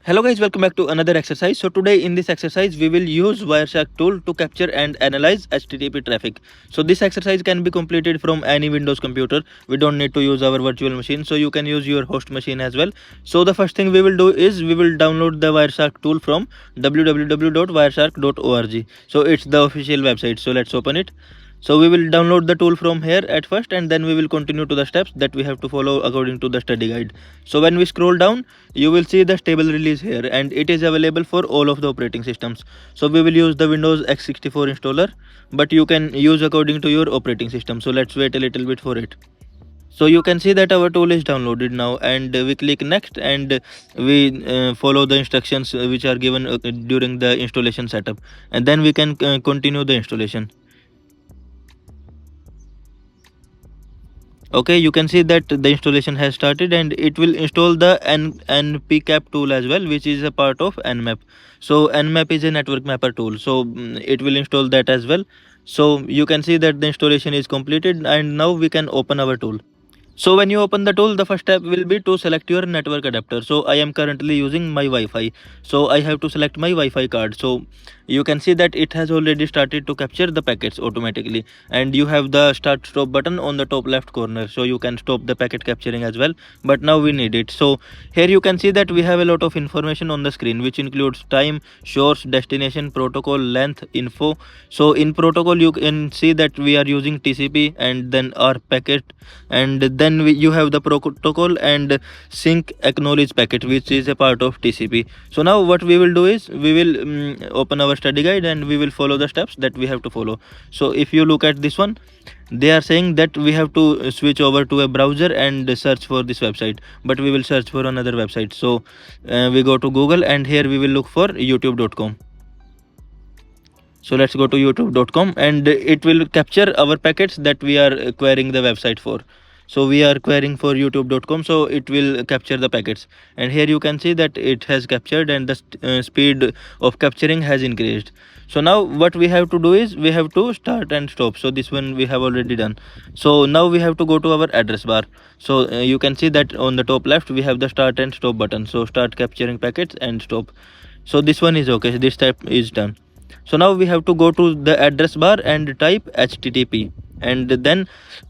Hello guys, welcome back to another exercise. So today in this exercise we will use Wireshark tool to capture and analyze HTTP traffic. So this exercise can be completed from any Windows computer. We don't need to use our virtual machine, so you can use your host machine as well. So the first thing we will do is we will download the Wireshark tool from www.wireshark.org. So it's the official website. So let's open it. So we will download the tool from here at first, and then we will continue to the steps that we have to follow according to the study guide. So when we scroll down, you will see the stable release here, and it is available for all of the operating systems. So we will use the Windows x64 installer, but you can use according to your operating system. So let's wait a little bit for it. So you can see that our tool is downloaded now, and we click next, and we follow the instructions which are given during the installation setup, and then we can continue the installation. Okay, you can see that the installation has started, and it will install the npcap tool as well, which is a part of nmap. So nmap is a network mapper tool, so it will install that as well. So you can see that the installation is completed, and now we can open our tool. So when you open the tool, the first step will be to select your network adapter. So I am currently using my Wi-Fi, so I have to select my Wi-Fi card. So you can see that it has already started to capture the packets automatically, and you have the start stop button on the top left corner, so you can stop the packet capturing as well, but now we need it. So here you can see that we have a lot of information on the screen, which includes time, source, destination, protocol, length, info. So in protocol you can see that we are using TCP, and then our packet, and then you have the protocol and sync acknowledge packet, which is a part of TCP. So now what we will do is we will open our study guide, and we will follow the steps that we have to follow. So if you look at this one, they are saying that we have to switch over to a browser and search for this website, but we will search for another website. So we go to Google, and here we will look for youtube.com. So let's go to youtube.com, and it will capture our packets that we are querying the website for. So we are querying for youtube.com, so it will capture the packets, and here you can see that it has captured, and the speed of capturing has increased. So now what we have to do is we have to start and stop. So this one we have already done. So now we have to go to our address bar. So you can see that on the top left we have the start and stop button. So start capturing packets and stop. So this one is okay, this step is done. So now we have to go to the address bar and type HTTP, and then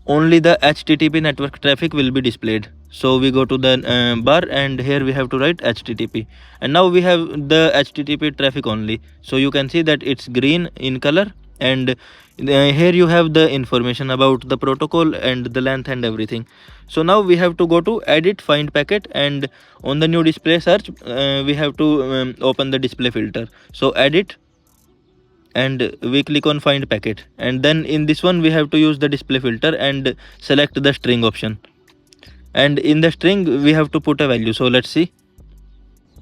only the HTTP network traffic will be displayed. So we go to the bar, and here we have to write HTTP, and now we have the HTTP traffic only. So you can see that it's green in color, and here you have the information about the protocol and the length and everything. So now we have to go to edit find packet, and on the new display search we have to open the display filter. So edit, and we click on find packet, and then in this one we have to use the display filter and select the string option, and in the string we have to put a value. So let's see.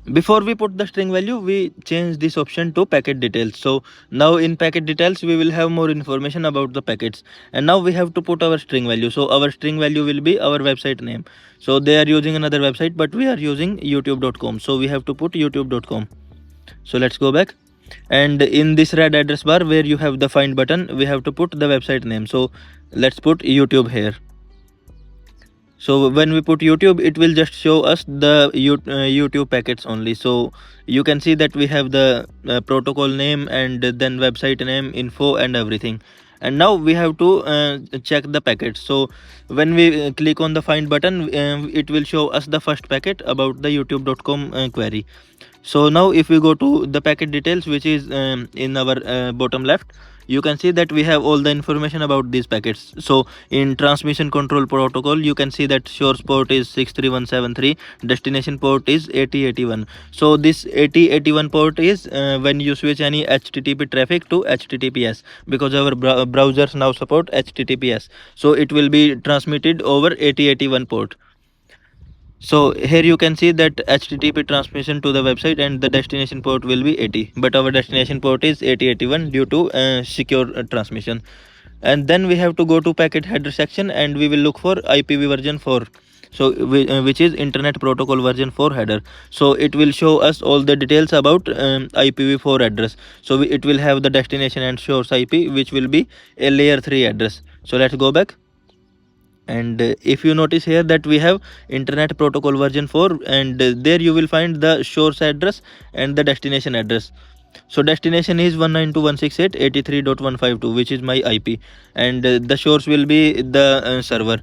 Before we put the string value, we change this option to packet details. So now in packet details we will have more information about the packets, and now we have to put our string value. So our string value will be our website name. So they are using another website, but we are using youtube.com, so we have to put youtube.com. So let's go back, and in this red address bar where you have the find button, we have to put the website name. So let's put YouTube here. So when we put YouTube, it will just show us the YouTube packets only. So you can see that we have the protocol name, and then website name, info, and everything. And now we have to check the packets. So when we click on the find button, it will show us the first packet about the youtube.com query. So now if we go to the packet details, which is in our bottom left, you can see that we have all the information about these packets. So in transmission control protocol, you can see that source port is 63173, destination port is 8081. So this 8081 port is when you switch any HTTP traffic to HTTPS, because our browsers now support HTTPS, so it will be transmitted over 8081 port. So here you can see that HTTP transmission to the website, and the destination port will be 80, but our destination port is 8081 due to secure transmission. And then we have to go to packet header section, and we will look for IPv version 4. So which is internet protocol version 4 header. So it will show us all the details about IPv4 address. So it will have the destination and source IP, which will be a layer 3 address. So let's go back. And if you notice here that we have internet protocol version 4, and there you will find the source address and the destination address. So destination is 192.168.83.152, which is my IP, and the source will be the server.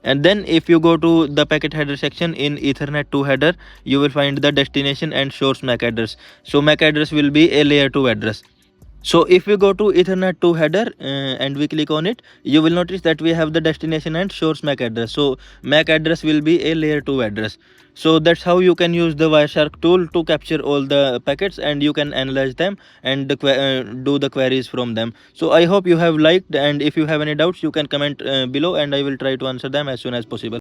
And then if you go to the packet header section in ethernet 2 header, you will find the destination and source MAC address. So MAC address will be a layer 2 address. So if we go to ethernet 2 header and we click on it, you will notice that we have the destination and source MAC address. So MAC address will be a layer 2 address. So that's how you can use the Wireshark tool to capture all the packets, and you can analyze them and do the queries from them. So I hope you have liked, and if you have any doubts, you can comment below, and I will try to answer them as soon as possible.